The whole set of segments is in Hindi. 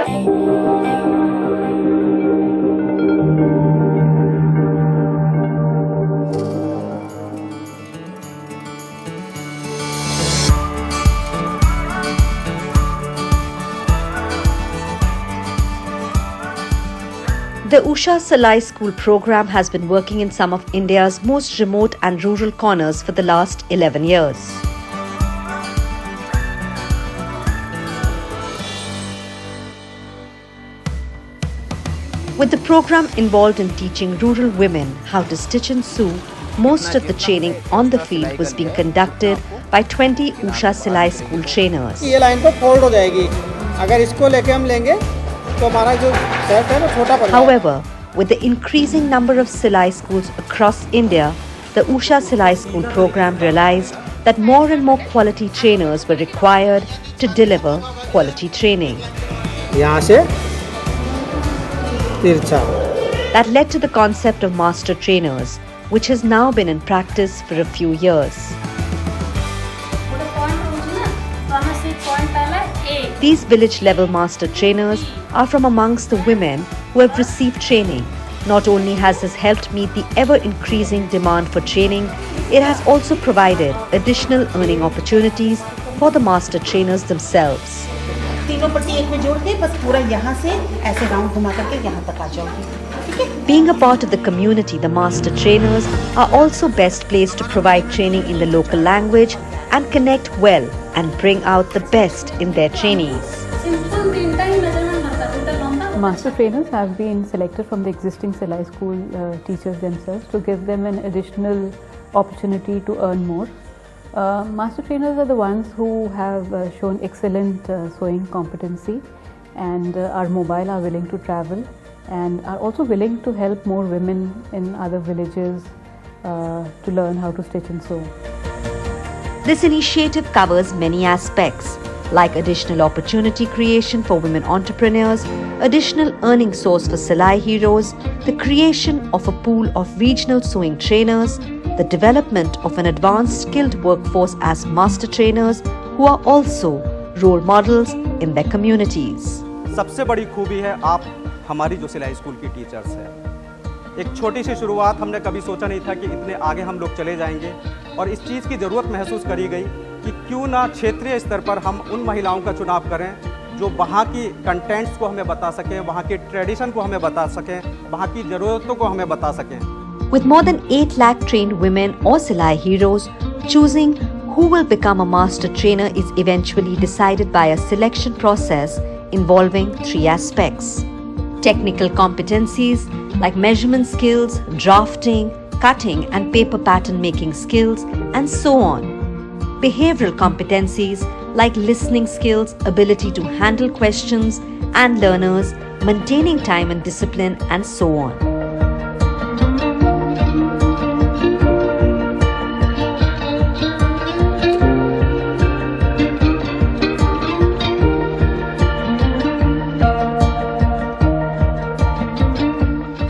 The Usha Salai School program has been working in some of India's most remote and rural corners for the last 11 years. With the program involved in teaching rural women how to stitch and sew, most of the training on the field was being conducted by 20 Usha Salai School trainers. ये लाइन तो फोल्ड हो जाएगी, अगर इसको लेके हम लेंगे तो हमारा जो सेट है वो छोटा पड़ जाएगा. However, with the increasing number of Salai schools across India, the Usha Salai School program realized that more and more quality trainers were required to deliver quality training. यहाँ से तिरछा. That led to the concept of master trainers, which has now been in practice for a few years. These village-level master trainers are from amongst the women who have received training. Not only has this helped meet the ever-increasing demand for training, it has also provided additional earning opportunities for the master trainers themselves. तीनों पट्टी एक में जोड़ के बस पूरा यहाँ से ऐसे राउंड घुमा करके यहाँ तक आ जाओगी. Being a part of the community, the master trainers are also best placed to provide training in the local language and connect well and bring out the best in their trainees. Master trainers have been selected from the existing Salai school teachers themselves to give them an additional opportunity to earn more. Master trainers are the ones who have shown excellent sewing competency and are mobile, are willing to travel and are also willing to help more women in other villages to learn how to stitch and sew. This initiative covers many aspects, like additional opportunity creation for women entrepreneurs, additional earning source for Salai heroes, the creation of a pool of regional sewing trainers, the development of an advanced skilled workforce as master trainers who are also role models in their communities. सबसे बड़ी खूबी है आप हमारी जो सिलाई स्कूल की टीचर्स हैं. एक छोटी सी शुरुआत, हमने कभी सोचा नहीं था कि इतने आगे हम लोग चले जाएंगे और इस चीज़ की ज़रूरत महसूस करी गई कि क्यों ना क्षेत्रीय स्तर पर हम उन महिलाओं का चुनाव करें जो वहाँ की कंटेंट्स को हमें बता सकें, वहाँ के ट्रेडिशन को हमें बता सकें, वहाँ की ज़रूरतों को हमें बता सकें. With more than 8 lakh trained women or Salai heroes, choosing who will become a master trainer is eventually decided by a selection process involving 3 aspects. Technical competencies like measurement skills, drafting, cutting and paper pattern making skills, and so on. Behavioral competencies like listening skills, ability to handle questions and learners, maintaining time and discipline, and so on.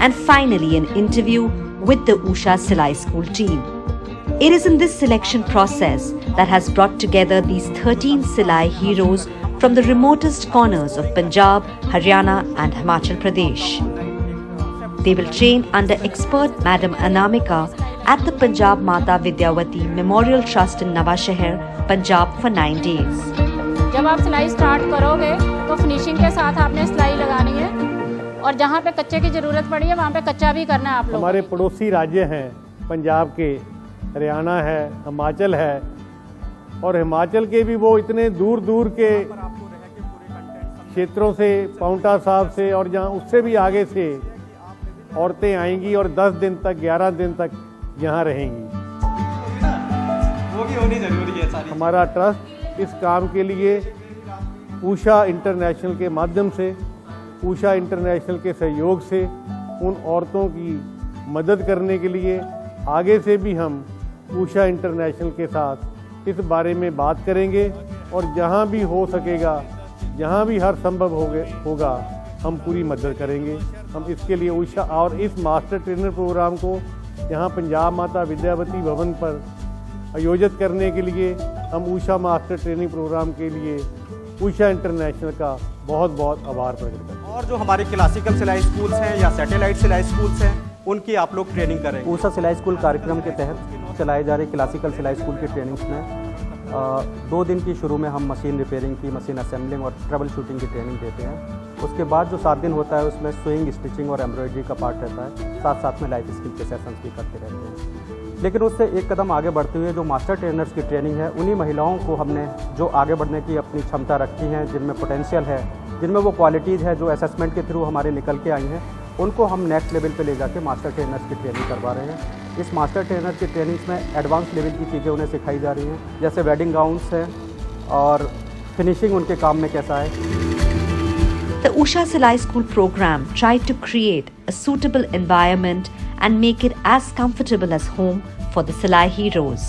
And finally, an interview with the Usha Salai School team. It is in this selection process that has brought together these 13 Salai heroes from the remotest corners of Punjab, Haryana and Himachal Pradesh. They will train under expert Madam Anamika at the Punjab Mata Vidyawati Memorial Trust in Nawashahar, Punjab for 9 days. जब आप सिलाई स्टार्ट करोगे तो फिनिशिंग के साथ आपने सिलाई लगानी है और जहाँ पे कच्चे की ज़रूरत पड़ी है वहाँ पे कच्चा भी करना है आप लोग. हमारे पड़ोसी राज्य हैं पंजाब के, हरियाणा है, हिमाचल है और हिमाचल के भी वो इतने दूर दूर के क्षेत्रों से, पाउंटा साहब से और जहाँ उससे भी आगे से औरतें आएंगी और 10 दिन तक 11 दिन तक यहाँ रहेंगी. वो भी होनी जरूरी है सारी. हमारा ट्रस्ट इस काम के लिए ऊषा इंटरनेशनल के माध्यम से, ऊषा इंटरनेशनल के सहयोग से उन औरतों की मदद करने के लिए आगे से भी हम ऊषा इंटरनेशनल के साथ इस बारे में बात करेंगे और जहां भी हो सकेगा, जहां भी हर संभव होगा हम पूरी मदद करेंगे. हम इसके लिए ऊषा और इस मास्टर ट्रेनर प्रोग्राम को यहाँ पंजाब माता विद्यावती भवन पर आयोजित करने के लिए हम ऊषा मास्टर ट्रेनिंग प्रोग्राम के लिए उषा इंटरनेशनल का बहुत बहुत आभार प्रकट करता हूँ। और जो हमारे क्लासिकल सिलाई स्कूल्स हैं या सैटेलाइट सिलाई स्कूल्स हैं, उनकी आप लोग ट्रेनिंग करें। उषा सिलाई स्कूल कार्यक्रम के तहत चलाए जा रहे क्लासिकल सिलाई स्कूल की ट्रेनिंग्स में 2 दिन की शुरू में हम मशीन रिपेयरिंग की, मशीन असेंबलिंग और ट्रबल शूटिंग की ट्रेनिंग देते हैं। उसके बाद जो 7 दिन होता है उसमें स्विंग, स्टिचिंग और एम्ब्रॉयडरी का पार्ट रहता है। साथ साथ में लाइफ स्किल के सेशंस भी करते रहते हैं। लेकिन उससे एक कदम आगे बढ़ते हुए जो मास्टर ट्रेनर्स की ट्रेनिंग है, उन्हीं महिलाओं को हमने जो आगे बढ़ने की अपनी क्षमता रखी है, जिनमें पोटेंशियल है, जिनमें वो क्वालिटीज़ है जो असेसमेंट के थ्रू हमारे निकल के आई हैं, उनको हम नेक्स्ट लेवल पे ले जाके मास्टर ट्रेनर्स की ट्रेनिंग करवा रहे हैं। इस मास्टर ट्रेनर की ट्रेनिंग्स में एडवांस लेवल की चीज़ें उन्हें सिखाई जा रही हैं, जैसे वेडिंग गाउन्स हैं और फिनिशिंग उनके काम में कैसा है। The Usha Silai School program tried to create a suitable environment and make it as comfortable as home for the Silai heroes.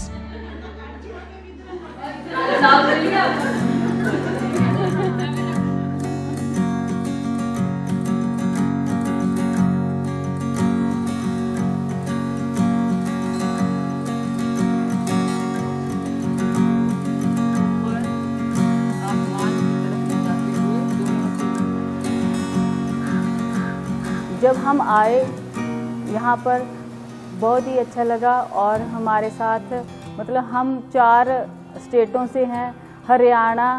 जब हम आए यहाँ पर बहुत ही अच्छा लगा और हमारे साथ मतलब हम 4 स्टेटों से हैं, हरियाणा,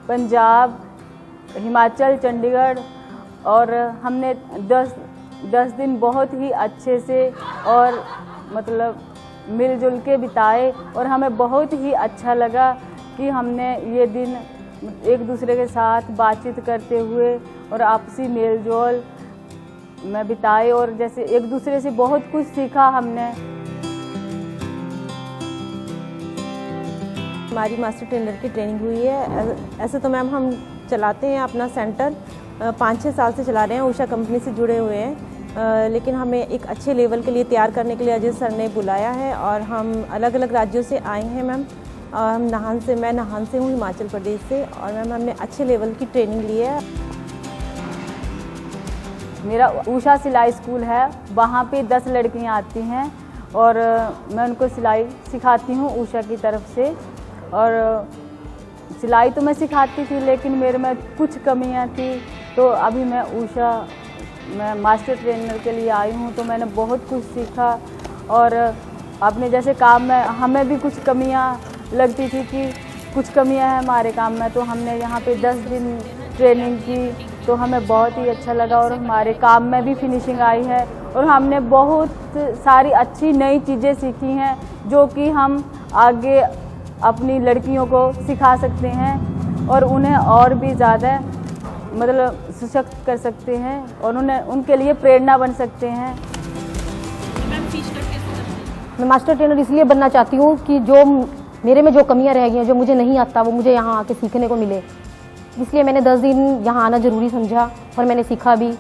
पंजाब, हिमाचल, चंडीगढ़, और हमने 10 दिन बहुत ही अच्छे से और मतलब मिलजुल के बिताए और हमें बहुत ही अच्छा लगा कि हमने ये दिन एक दूसरे के साथ बातचीत करते हुए और आपसी मेलजोल में बिताए और जैसे एक दूसरे से बहुत कुछ सीखा हमने। हमारी मास्टर ट्रेनर की ट्रेनिंग हुई है। ऐसे तो मैम हम चलाते हैं अपना सेंटर 5-6 साल से चला रहे हैं, उषा कंपनी से जुड़े हुए हैं, लेकिन हमें एक अच्छे लेवल के लिए तैयार करने के लिए अजय सर ने बुलाया है और हम अलग अलग राज्यों से आए हैं मैम। हम मैं नाहन से हूँ, हिमाचल प्रदेश से, और मैम हमने अच्छे लेवल की ट्रेनिंग ली है। मेरा उषा सिलाई स्कूल है, वहाँ पे 10 लड़कियाँ आती हैं और मैं उनको सिलाई सिखाती हूँ उषा की तरफ से। और सिलाई तो मैं सिखाती थी लेकिन मेरे में कुछ कमियाँ थी, तो अभी मैं मास्टर ट्रेनर के लिए आई हूँ, तो मैंने बहुत कुछ सीखा। और अपने जैसे काम में हमें भी कुछ कमियाँ लगती थी कि कुछ कमियाँ हैं हमारे काम में, तो हमने यहाँ पे 10 दिन ट्रेनिंग की, तो हमें बहुत ही अच्छा लगा और हमारे काम में भी फिनिशिंग आई है और हमने बहुत सारी अच्छी नई चीज़ें सीखी हैं जो कि हम आगे अपनी लड़कियों को सिखा सकते हैं और उन्हें और भी ज़्यादा मतलब सशक्त कर सकते हैं और उनके लिए प्रेरणा बन सकते हैं। मैं मास्टर ट्रेनर इसलिए बनना चाहती हूँ कि जो मेरे में जो कमियाँ रह गई हैं, जो मुझे नहीं आता, वो मुझे यहाँ आके सीखने को मिले। इसलिए मैंने 10 दिन यहाँ आना ज़रूरी समझा और मैंने सीखा भी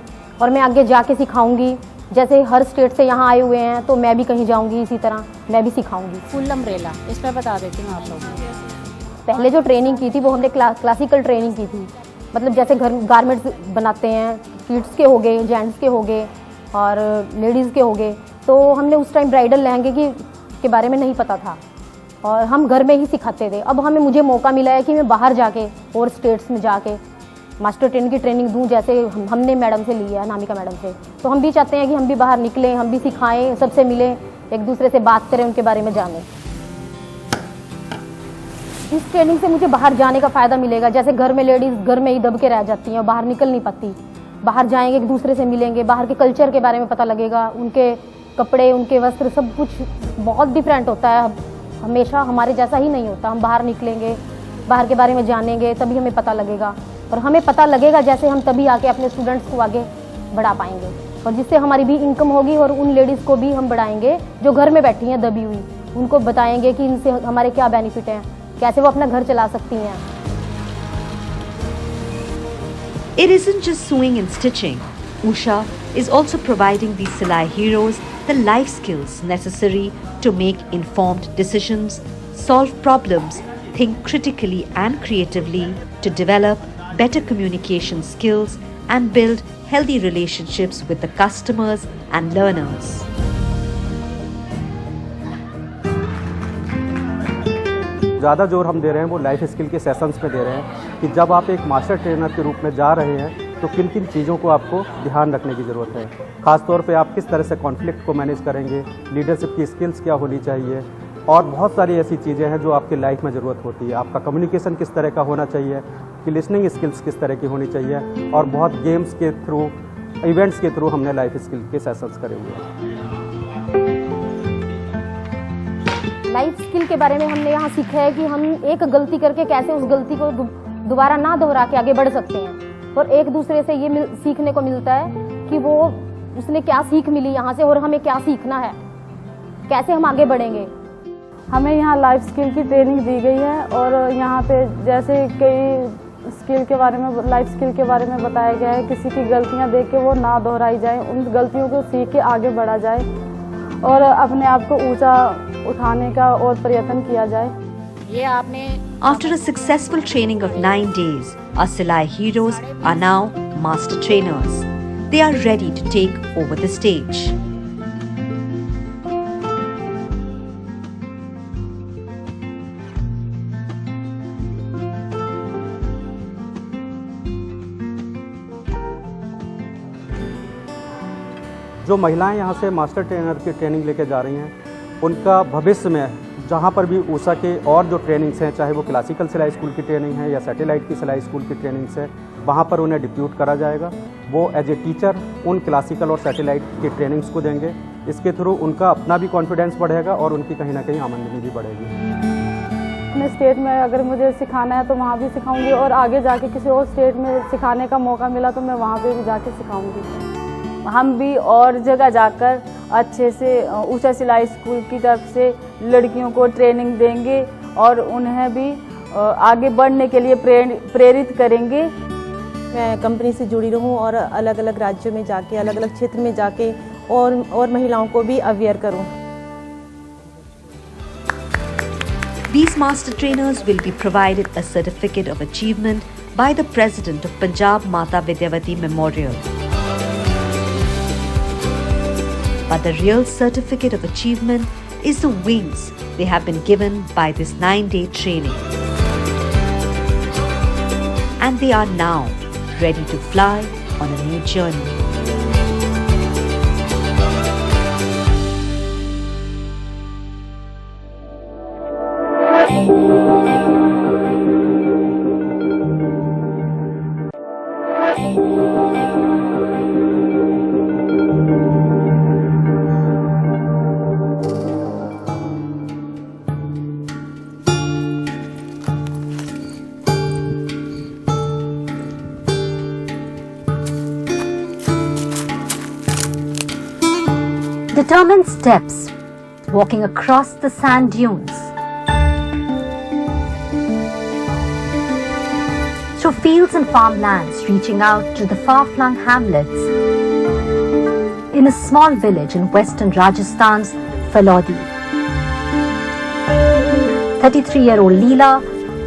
और मैं आगे जाके सिखाऊंगी। जैसे हर स्टेट से यहाँ आए हुए हैं तो मैं भी कहीं जाऊंगी, इसी तरह मैं भी सिखाऊंगी। फुल अम्ब्रेला इस पर बता देती हूँ आप लोगों को। पहले जो ट्रेनिंग की थी वो हमने क्लासिकल ट्रेनिंग की थी, मतलब जैसे घर गारमेंट्स बनाते हैं, किड्स के हो गए, जेंट्स के हो गए और लेडीज़ के हो गए, तो हमने उस टाइम ब्राइडल लहंगे के बारे में नहीं पता था और हम घर में ही सिखाते थे। अब मुझे मौका मिला है कि मैं बाहर जाके और स्टेट्स में जाके मास्टर ट्रेनर की ट्रेनिंग दूं, जैसे हमने मैडम से ली है, नामिका मैडम से। तो हम भी चाहते हैं कि हम भी बाहर निकलें, हम भी सिखाएं, सबसे मिलें, एक दूसरे से बात करें, उनके बारे में जानें। इस ट्रेनिंग से मुझे बाहर जाने का फ़ायदा मिलेगा। जैसे घर में लेडीज़ घर में ही दब के रह जाती हैं, बाहर निकल नहीं पाती। बाहर जाएंगे, एक दूसरे से मिलेंगे, बाहर के कल्चर के बारे में पता लगेगा, उनके कपड़े, उनके वस्त्र, सब कुछ बहुत डिफरेंट होता है, हमेशा हमारे जैसा ही नहीं होता। हम बाहर निकलेंगे, बाहर के बारे में जानेंगे, तभी हमें पता लगेगा और हमें पता लगेगा जैसे हम तभी आके अपने स्टूडेंट्स को आगे बढ़ा पाएंगे और जिससे हमारी भी इनकम होगी और उन लेडीज़ को भी हम बढ़ाएंगे जो घर में बैठी हैं दबी हुई, उनको बताएंगे कि इनसे हमारे क्या बेनिफिट हैं, कैसे वो अपना घर चला सकती हैं। It isn't just sewing and stitching. Usha is also providing these Silai heroes the life skills necessary to make informed decisions, solve problems, think critically and creatively, to develop better communication skills and build healthy relationships with the customers and learners. ज़्यादा जोर हम दे रहे हैं वो लाइफ स्किल के सेशंस पे दे रहे हैं कि जब आप एक मास्टर ट्रेनर के रूप में जा रहे हैं तो किन किन चीज़ों को आपको ध्यान रखने की ज़रूरत है। ख़ास तौर पे आप किस तरह से कॉन्फ्लिक्ट को मैनेज करेंगे, लीडरशिप की स्किल्स क्या होनी चाहिए, और बहुत सारी ऐसी चीज़ें हैं जो आपकी लाइफ में ज़रूरत होती है। आपका कम्युनिकेशन किस तरह का होना चाहिए, कि लिसनिंग स्किल्स किस तरह की होनी चाहिए, और बहुत गेम्स के थ्रू, इवेंट्स के थ्रू हमने लाइफ स्किल के सेशंस करे हुए हैं। लाइफ स्किल के बारे में हमने यहाँ सीखा है कि हम एक गलती करके कैसे उस गलती को दोबारा ना दोहरा के आगे बढ़ सकते हैं, और एक दूसरे से ये सीखने को मिलता है कि वो उसने क्या सीख मिली यहाँ से और हमें क्या सीखना है, कैसे हम आगे बढ़ेंगे। हमें यहाँ लाइफ स्किल की ट्रेनिंग दी गई है और यहाँ पे जैसे कई स्किल के बारे में, लाइफ स्किल के बारे में बताया गया है। किसी की गलतियाँ देख के वो ना दोहराई जाए, उन गलतियों को सीख के आगे बढ़ा जाए और अपने आप को ऊंचा उठाने का और प्रयत्न किया जाए। ये आपने After a successful training of 9 days, our Silai heroes are now master trainers. They are ready to take over the stage. जो महिलाएं यहाँ से मास्टर ट्रेनर की ट्रेनिंग लेके जा रही हैं, उनका भविष्य में जहाँ पर भी ऊषा के और जो ट्रेनिंग्स हैं, चाहे वो क्लासिकल सिलाई स्कूल की ट्रेनिंग है या सैटेलाइट की सिलाई स्कूल की ट्रेनिंग्स है, वहाँ पर उन्हें डिप्यूट करा जाएगा। वो एज ए टीचर उन क्लासिकल और सैटेलाइट की ट्रेनिंग्स को देंगे। इसके थ्रू उनका अपना भी कॉन्फिडेंस बढ़ेगा और उनकी कहीं ना कहीं आमदनी भी बढ़ेगी। अपने स्टेट में अगर मुझे सिखाना है तो वहाँ भी सिखाऊंगी, और आगे जाके किसी और स्टेट में सिखाने का मौका मिला तो मैं वहाँ पे भी जाके सिखाऊंगी। हम भी और जगह जाकर अच्छे से ऊषा सिलाई स्कूल की तरफ से लड़कियों को ट्रेनिंग देंगे और उन्हें भी आगे बढ़ने के लिए प्रेरित करेंगे। मैं कंपनी से जुड़ी रहूं और अलग अलग राज्यों में जाके, अलग अलग क्षेत्र में जाके और महिलाओं को भी अवेयर करूं। These master trainers will be provided a certificate of achievement by the President of Punjab Mata Vidyavati Memorial. But the real certificate of achievement is the wings they have been given by this 9-day training. And they are now ready to fly on a new journey. Determined steps, walking across the sand dunes, through fields and farmlands, reaching out to the far-flung hamlets in a small village in western Rajasthan's Falodi. 33-year-old Leela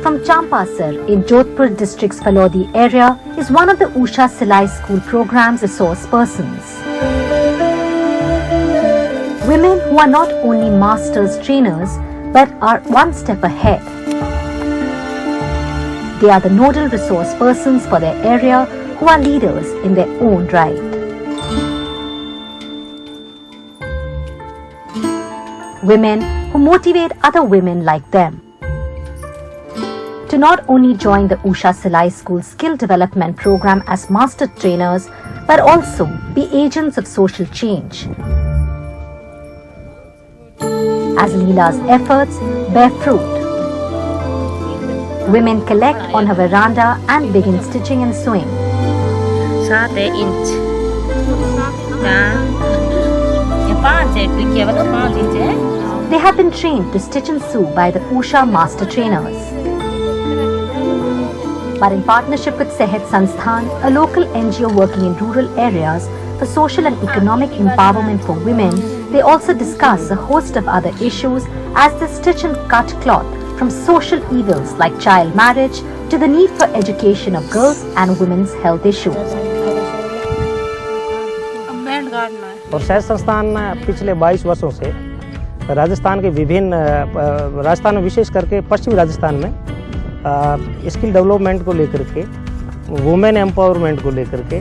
from Champasar in Jodhpur district's Falodi area is one of the Usha Silai School program's resource persons. Women who are not only masters trainers but are one step ahead. They are the nodal resource persons for their area who are leaders in their own right. Women who motivate other women like them to not only join the Usha Silai School skill development program as master trainers but also be agents of social change. As Leela's efforts bear fruit, women collect on her veranda and begin stitching and sewing. 7 inch. They have been trained to stitch and sew by the Usha master trainers. But in partnership with Sehat Sansthan, a local NGO working in rural areas for social and economic empowerment for women, they also discuss a host of other issues as they stitch and cut cloth from social evils like child marriage to the need for education of girls and women's health issues. और सहज संस्थान पिछले 22 वर्षों से राजस्थान के विभिन्न राजस्थान में विशेष करके पश्चिमी राजस्थान में स्किल डेवलपमेंट को लेकर के, वुमेन एम्पावरमेंट को लेकर के,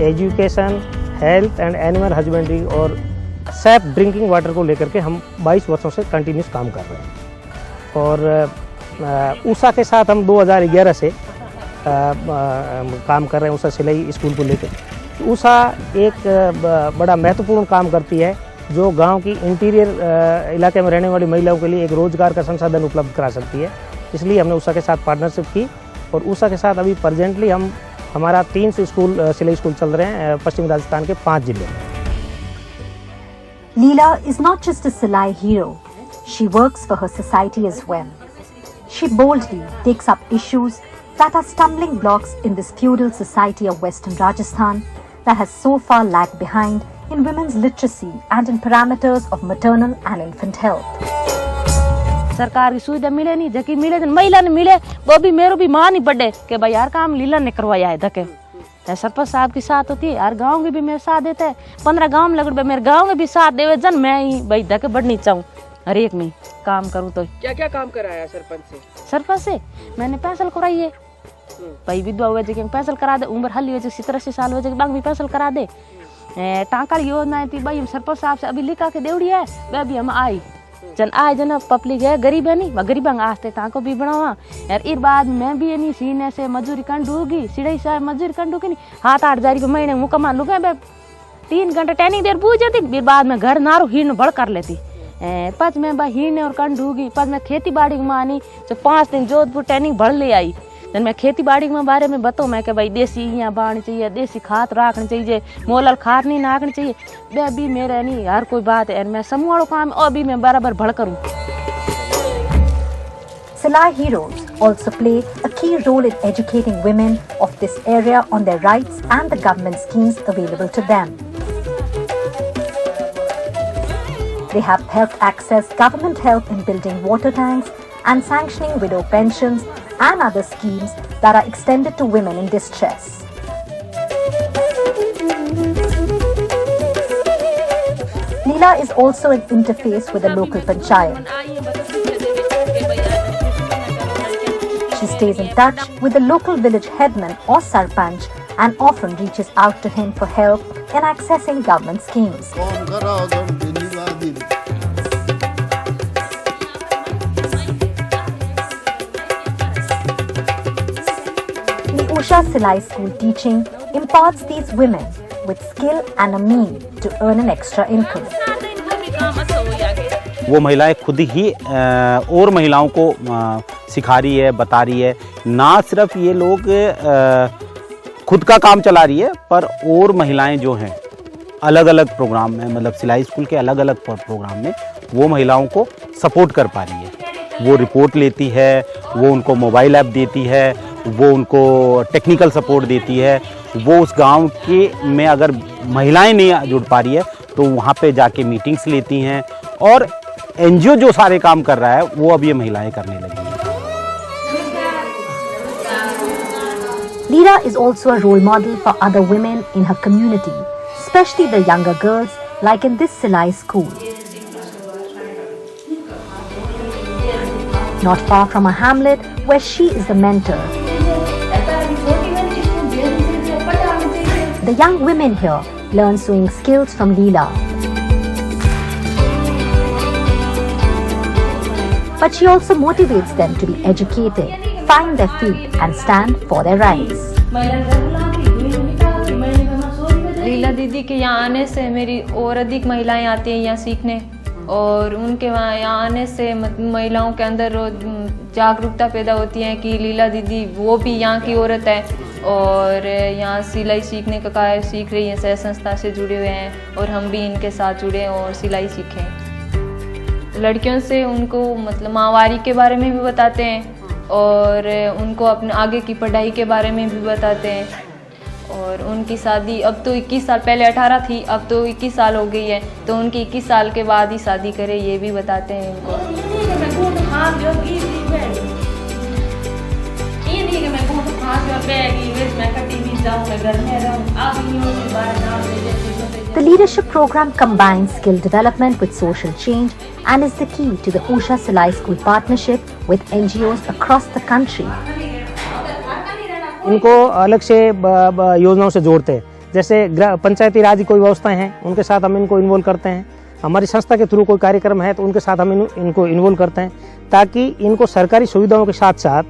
education, health and animal husbandry और सेफ ड्रिंकिंग वाटर को लेकर के हम 22 वर्षों से कंटिन्यूस काम कर रहे हैं। और ऊषा के साथ हम 2011 से काम कर रहे हैं, ऊषा सिलाई स्कूल को लेकर। ऊषा एक बड़ा महत्वपूर्ण काम करती है जो गांव की इंटीरियर इलाके में रहने वाली महिलाओं के लिए एक रोजगार का संसाधन उपलब्ध करा सकती है। इसलिए हमने ऊषा के साथ पार्टनरशिप की और ऊषा के साथ अभी प्रेजेंटली हमारा 3 स्कूल सिलाई स्कूल चल रहे हैं पश्चिमी राजस्थान के 5 जिले में। Leela is not just a Silai hero, she works for her society as well. She boldly takes up issues that are stumbling blocks in this feudal society of Western Rajasthan that has so far lagged behind in women's literacy and in parameters of maternal and infant health. सरकार की सुविधा मिले नहीं, जबकि मिले तो महिला ने मिले, वो भी मेरे भी मान ही पड़े कि भाई यार काम लीला ने करवाया है धके। सरपंच साहब के साथ होती है, यार गांव के भी मेरे साथ देते हैं, 15 गांव में लगड़ मेरे गांव में भी साथ देवे जन, मैं ही भाई धके बढ़नी चाहूँ हर एक में काम करूँ। तो क्या क्या काम कराया सरपंच से? सरपंच से मैंने पैसल कराई है भाई, विधवा हुए जगह पैसल करा दे, उम्र हल्ली हुए 87 साल हुए जगह भी पैसल करा दे। टाँका योजना थी भाई सरपंच साहब से अभी लिखा के देवड़ी है, वह भी हम आई जन आए जन पब्लिक है गरीब है नहीं, वह गरीब आस्ते टाँको भी बनावा यार। इस बाद मैं भी नहीं सीने से मजूरी कंडूगी, सिड़ई से मजूरी कंडूगी नहीं, 7-8 हज़ार महीने मुकम्मा लुगे, मैं 3 घंटे टहनी देर पूछ जाती, फिर बाद में घर नारू हीन बढ़ कर लेती। पच मैं भाई हीने और कंडूगी, पच मैं खेती बाड़ी मानी जो 5 दिन जोधपुर ट्रेनिंग बढ़ ले आई। जन मैं खेती बाड़ी के बारे में बताऊँ मैं कि भाई देसी यहाँ बाढ़नी चाहिए, देसी खाद रखनी चाहिए, मोलल खाद नहीं नाकनी चाहिए, वह भी मेरे नहीं हर कोई बात है, मैं समूह वालों काम और भी मैं बराबर बढ़ करूँ। Silai heroes also play a key role in educating women of this area on their rights and the government schemes available to them. They have helped access government help in building water tanks and sanctioning widow pensions and other schemes that are extended to women in distress. Leela is also an interface with the local panchayat. She stays in touch with the local village headman or sarpanch and often reaches out to him for help in accessing government schemes. The Usha Silai School teaching imparts these women with skill and a mean to earn an extra income. वो महिलाएं खुद ही और महिलाओं को सिखा रही है, बता रही है, ना सिर्फ ये लोग खुद का काम चला रही है पर और महिलाएं जो हैं अलग अलग प्रोग्राम में, मतलब सिलाई स्कूल के अलग अलग प्रोग्राम में वो महिलाओं को सपोर्ट कर पा रही है। वो रिपोर्ट लेती है, वो उनको मोबाइल ऐप देती है, वो उनको टेक्निकल सपोर्ट देती है। वो उस गांव के में अगर महिलाएं नहीं जुड़ पा रही है तो वहाँ पे जाके मीटिंग्स लेती हैं और एनजीओ जो सारे काम कर रहा है वो अब ये महिलाएं करने लगी हैं। Leela is also a role model for other women in her community, especially the younger girls, like in this Silai school. Not far from a hamlet where she is the mentor. The young women here learn sewing skills from Leela. But she also motivates them to be educated, find their feet and stand for their rights. लीला दीदी के यहाँ आने से मेरी और अधिक महिलाएं आती हैं यहाँ सीखने और उनके वहाँ यहाँ आने से महिलाओं के अंदर जागरूकता पैदा होती है कि लीला दीदी वो भी यहाँ की औरत है और यहाँ सिलाई सीखने का कार्य सीख रही है, सह संस्था से जुड़े हुए हैं और हम भी इनके साथ जुड़े हैं और सिलाई सीखें। लड़कियों से उनको मतलब माहवारी के बारे में भी बताते हैं और उनको अपने आगे की पढ़ाई के बारे में भी बताते हैं और उनकी शादी अब तो 21 साल, पहले 18 थी, अब तो 21 साल हो गई है, तो उनकी 21 साल के बाद ही शादी करें ये भी बताते हैं उनको। मैं The leadership program combines skill development with social change and is the key to the Usha Silai School partnership with NGOs across the country. इनको अलग से योजनाओं से जोड़ते हैं, जैसे पंचायती राज की कोई व्यवस्थाएं हैं उनके साथ हम इनको इन्वॉल्व करते हैं, हमारी संस्था के थ्रू कोई कार्यक्रम है तो उनके साथ हम इनको इन्वॉल्व करते हैं ताकि इनको सरकारी सुविधाओं के साथ साथ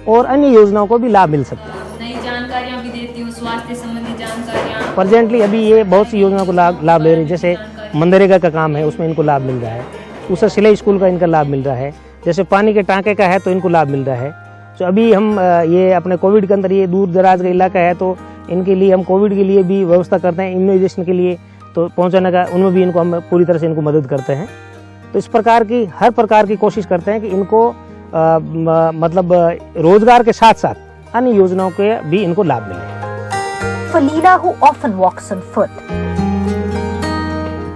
और अन्य योजनाओं को भी लाभ मिल सकता है। नई जानकारियाँ भी देती हूँ, स्वास्थ्य संबंधी जानकारियाँ। प्रेजेंटली अभी ये बहुत सी योजनाओं को लाभ ले रही है, जैसे मनरेगा का काम है उसमें इनको लाभ मिल रहा है, उषा सिलाई स्कूल का इनका लाभ मिल रहा है, जैसे पानी के टाँके का है तो इनको लाभ मिल रहा है। तो अभी हम ये अपने कोविड के अंदर ये दूर दराज का इलाका है तो इनके लिए हम कोविड के लिए भी व्यवस्था करते हैं, इम्यूनाइजेशन के लिए तो पहुंचाने का उनमें भी इनको हम पूरी तरह से इनको मदद करते हैं। तो इस प्रकार की हर प्रकार की कोशिश करते हैं कि इनको मतलब रोजगार के साथ साथ अन्य योजनाओं के भी इनको लाभ मिले। For Leela, who often walks on foot,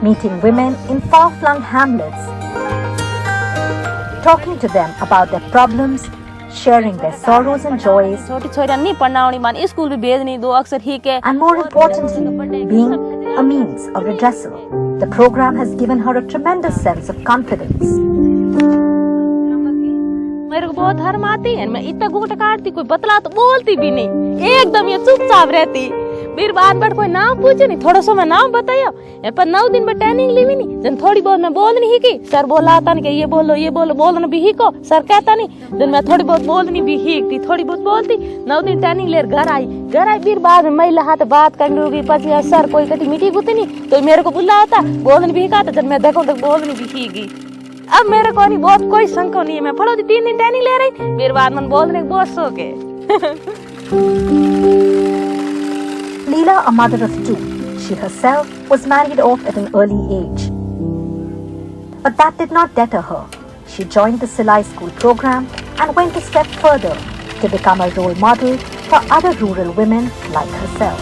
meeting women in far-flung hamlets, talking to them about their problems, sharing their sorrows and joys, and more importantly, being a means of redressal. The program has given her a tremendous sense of confidence. मेरे को बहुत हर्म आती है, मैं इतना घूंघट काटती, कोई बतला तो बोलती भी नहीं, एकदम ये चुपचाप रहती। फिर बाद में कोई नाम पूछे नहीं, थोड़ा सा मैं नाम बताया, पर 9 दिन में ट्रेनिंग ली भी नहीं, जन थोड़ी बहुत मैं बोल नहीं की, सर बोला था कि ये बोलो बोलना भी ही को, सर कहता नहीं, जन मैं थोड़ी बहुत बोलनी भी ही थोड़ी बहुत बोलती। 9 दिन ट्रेनिंग ले घर आई, फिर बाद में महिला हाथ बात करनी होगी, पची सर कोई कटी मीठी गुती नहीं, तो मेरे को बुला था, बोलने भी कहा था, जब मैं देखो तो बोलनी भी ही। अब मेरे को नहीं बहुत कोई संको नहीं है, मैं फड़ो 3 दिन ट्रेनिंग ले रही, फिर बाद में बोलने के बहुत शौक है। Leela, a mother of 2, she herself was married off at an early age. But that did not deter her. She joined the Silai School program and went a step further to become a role model for other rural women like herself.